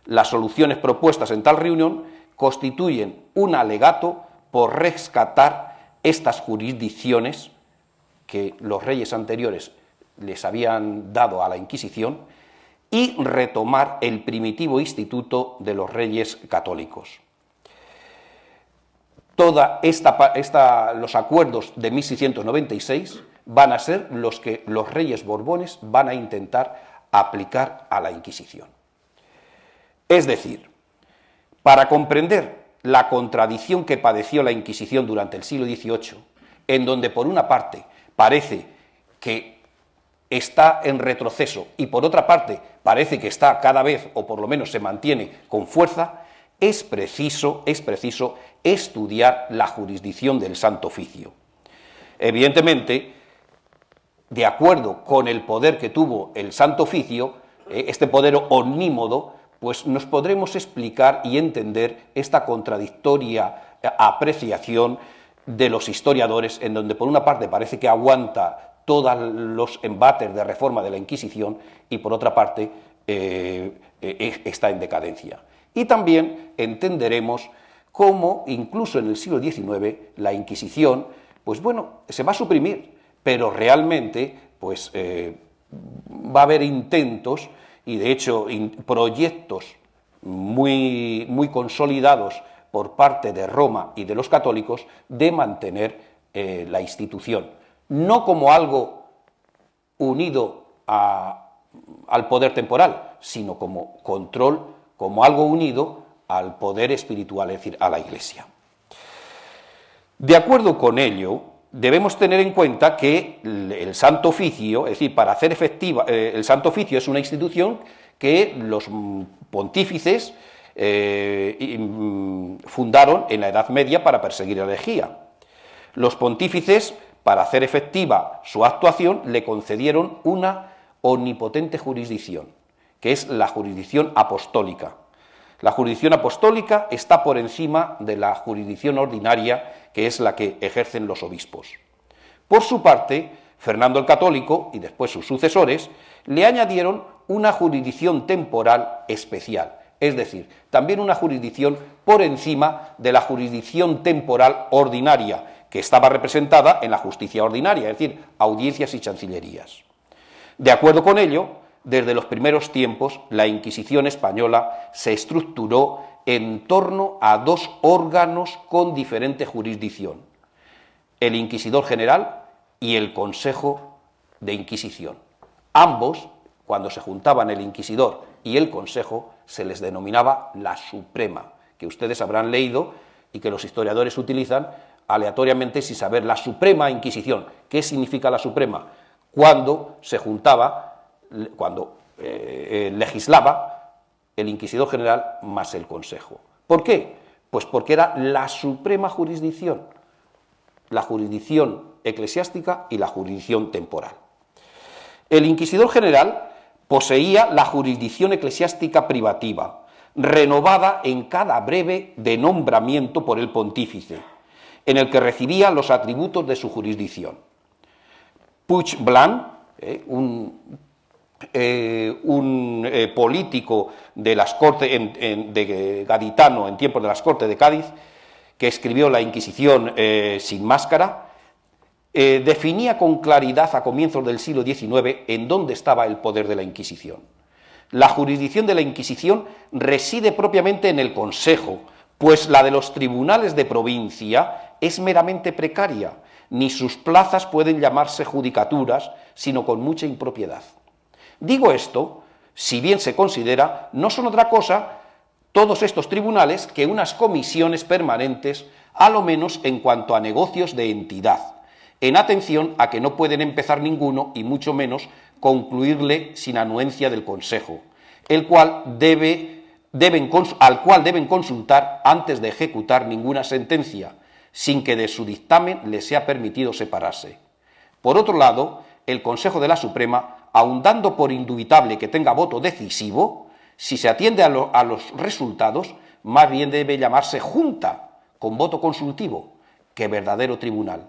Las soluciones propuestas en tal reunión constituyen un alegato por rescatar estas jurisdicciones que los reyes anteriores les habían dado a la Inquisición y retomar el primitivo instituto de los reyes católicos. Los acuerdos de 1696 van a ser los que los reyes borbones van a intentar aplicar a la Inquisición. Es decir, para comprender la contradicción que padeció la Inquisición durante el siglo XVIII, en donde por una parte parece que está en retroceso y por otra parte parece que está cada vez, o por lo menos se mantiene con fuerza, es preciso estudiar la jurisdicción del Santo Oficio. Evidentemente, de acuerdo con el poder que tuvo el Santo Oficio, este poder omnímodo, pues nos podremos explicar y entender esta contradictoria apreciación de los historiadores, en donde por una parte parece que aguanta todos los embates de reforma de la Inquisición y por otra parte está en decadencia. Y también entenderemos cómo incluso en el siglo XIX la Inquisición, pues bueno, se va a suprimir, pero realmente pues va a haber intentos y de hecho proyectos muy consolidados por parte de Roma y de los católicos de mantener la institución, no como algo unido al poder temporal, sino como control, como algo unido al poder espiritual, es decir, a la Iglesia. De acuerdo con ello, debemos tener en cuenta que el Santo Oficio, es decir, para hacer efectiva, el Santo Oficio es una institución que los pontífices fundaron en la Edad Media para perseguir la herejía. Los pontífices, para hacer efectiva su actuación, le concedieron una omnipotente jurisdicción, que es la jurisdicción apostólica. La jurisdicción apostólica está por encima de la jurisdicción ordinaria, que es la que ejercen los obispos. Por su parte, Fernando el Católico y después sus sucesores le añadieron una jurisdicción temporal especial, es decir, también una jurisdicción por encima de la jurisdicción temporal ordinaria, que estaba representada en la justicia ordinaria, es decir, audiencias y chancillerías. De acuerdo con ello, desde los primeros tiempos, la Inquisición española se estructuró en torno a dos órganos con diferente jurisdicción: el Inquisidor General y el Consejo de Inquisición. Ambos, cuando se juntaban el Inquisidor y el Consejo, se les denominaba la Suprema, que ustedes habrán leído y que los historiadores utilizan aleatoriamente sin saber. La Suprema Inquisición. ¿Qué significa la Suprema? Cuando se juntaba, cuando legislaba el Inquisidor General más el Consejo. ¿Por qué? Pues porque era la suprema jurisdicción, la jurisdicción eclesiástica y la jurisdicción temporal. El Inquisidor General poseía la jurisdicción eclesiástica privativa, renovada en cada breve de nombramiento por el pontífice, en el que recibía los atributos de su jurisdicción. Puig Blanc, un político de las Cortes de gaditano en tiempos de las Cortes de Cádiz, que escribió La Inquisición sin máscara, definía con claridad a comienzos del siglo XIX en dónde estaba el poder de la Inquisición. La jurisdicción de la Inquisición reside propiamente en el Consejo, pues la de los tribunales de provincia es meramente precaria, ni sus plazas pueden llamarse judicaturas, sino con mucha impropiedad. Digo esto, si bien se considera, no son otra cosa todos estos tribunales que unas comisiones permanentes, a lo menos en cuanto a negocios de entidad, en atención a que no pueden empezar ninguno y mucho menos concluirle sin anuencia del Consejo, al cual deben consultar antes de ejecutar ninguna sentencia, sin que de su dictamen les sea permitido separarse. Por otro lado, el Consejo de la Suprema, aun dando por indubitable que tenga voto decisivo, si se atiende a los resultados, más bien debe llamarse Junta, con voto consultivo, que verdadero tribunal,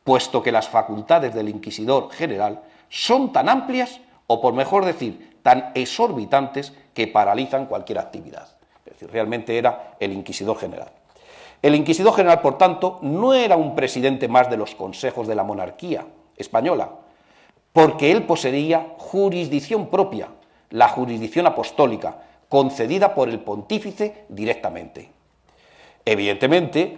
puesto que las facultades del Inquisidor General son tan amplias, o por mejor decir, tan exorbitantes que paralizan cualquier actividad. Es decir, realmente era el inquisidor general. El inquisidor general, por tanto, no era un presidente más de los consejos de la monarquía española, porque él poseía jurisdicción propia, la jurisdicción apostólica, concedida por el pontífice directamente. Evidentemente,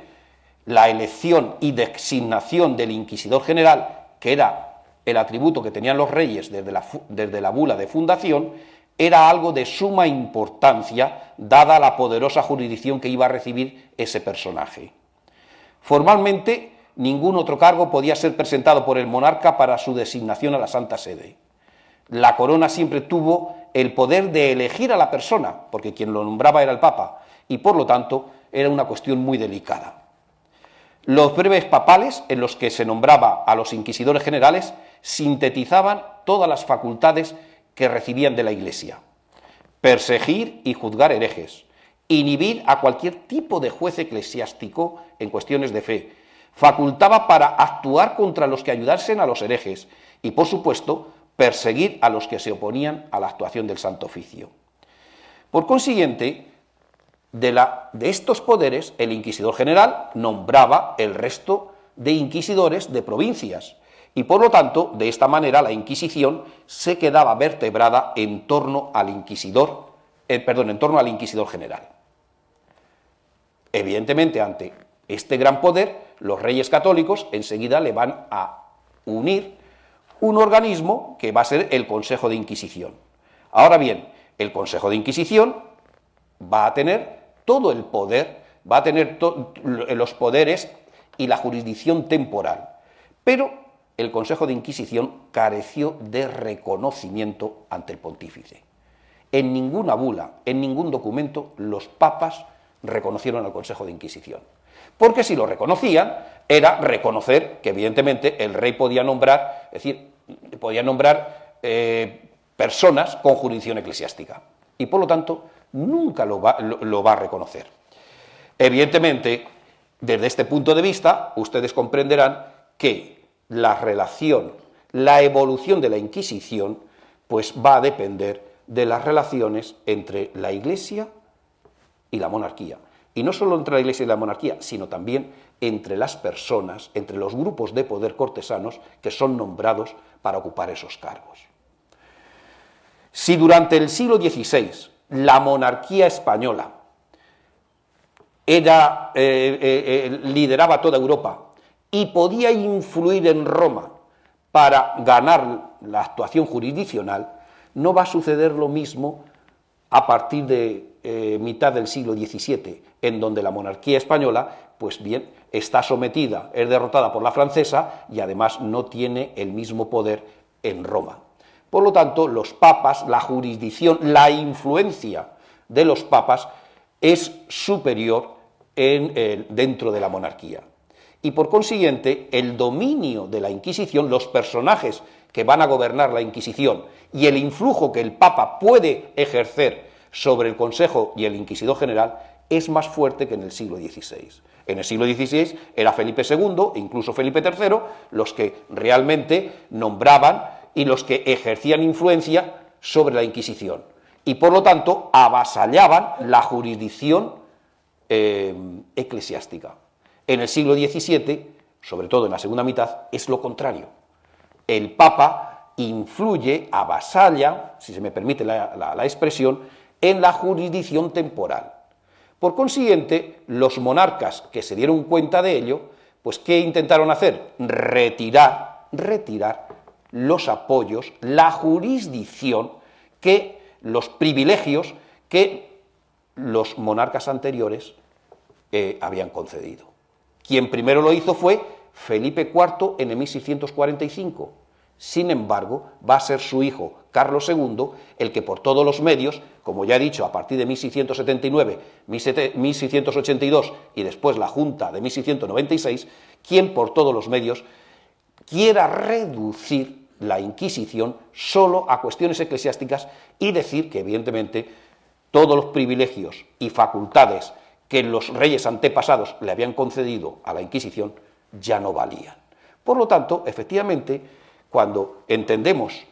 la elección y designación del inquisidor general, que era el atributo que tenían los reyes desde la bula de fundación, era algo de suma importancia, dada la poderosa jurisdicción que iba a recibir ese personaje. Formalmente, ningún otro cargo podía ser presentado por el monarca para su designación a la Santa Sede. La corona siempre tuvo el poder de elegir a la persona, porque quien lo nombraba era el Papa, y por lo tanto era una cuestión muy delicada. Los breves papales, en los que se nombraba a los inquisidores generales, sintetizaban todas las facultades que recibían de la Iglesia: perseguir y juzgar herejes, inhibir a cualquier tipo de juez eclesiástico en cuestiones de fe, facultaba para actuar contra los que ayudasen a los herejes y, por supuesto, perseguir a los que se oponían a la actuación del Santo Oficio. Por consiguiente, de estos poderes, el inquisidor general nombraba el resto de inquisidores de provincias y, por lo tanto, de esta manera la Inquisición se quedaba vertebrada en torno al inquisidor general. Evidentemente, ante este gran poder, los reyes católicos enseguida le van a unir un organismo que va a ser el Consejo de Inquisición. Ahora bien, el Consejo de Inquisición va a tener todo el poder, va a tener los poderes y la jurisdicción temporal, pero el Consejo de Inquisición careció de reconocimiento ante el pontífice. En ninguna bula, en ningún documento, los papas reconocieron al Consejo de Inquisición, porque si lo reconocían, era reconocer que evidentemente el rey podía nombrar, es decir, podía nombrar personas con jurisdicción eclesiástica, y por lo tanto nunca lo va a reconocer. Evidentemente, desde este punto de vista, ustedes comprenderán que la relación, la evolución de la Inquisición, pues va a depender de las relaciones entre la Iglesia y la monarquía. Y no solo entre la Iglesia y la monarquía, sino también entre las personas, entre los grupos de poder cortesanos que son nombrados para ocupar esos cargos. Si durante el siglo XVI la monarquía española lideraba toda Europa y podía influir en Roma para ganar la actuación jurisdiccional, no va a suceder lo mismo a partir de mitad del siglo XVII, en donde la monarquía española, pues bien, está sometida, es derrotada por la francesa y además no tiene el mismo poder en Roma. Por lo tanto, los papas, la jurisdicción, la influencia de los papas es superior dentro de la monarquía. Y por consiguiente, el dominio de la Inquisición, los personajes que van a gobernar la Inquisición y el influjo que el Papa puede ejercer sobre el Consejo y el Inquisidor General es más fuerte que en el siglo XVI. En el siglo XVI era Felipe II, incluso Felipe III, los que realmente nombraban y los que ejercían influencia sobre la Inquisición. Y por lo tanto avasallaban la jurisdicción eclesiástica. En el siglo XVII, sobre todo en la segunda mitad, es lo contrario. El Papa influye, avasalla, si se me permite la expresión, en la jurisdicción temporal. Por consiguiente, los monarcas que se dieron cuenta de ello, pues ¿qué intentaron hacer? Retirar los apoyos, la jurisdicción, los privilegios que los monarcas anteriores habían concedido. Quien primero lo hizo fue Felipe IV en el 1645. Sin embargo, va a ser su hijo, Carlos II, el que por todos los medios, como ya he dicho, a partir de 1679, 1682 y después la Junta de 1696, quien por todos los medios quiera reducir la Inquisición solo a cuestiones eclesiásticas y decir que, evidentemente, todos los privilegios y facultades que los reyes antepasados le habían concedido a la Inquisición ya no valían. Por lo tanto, efectivamente, cuando entendemos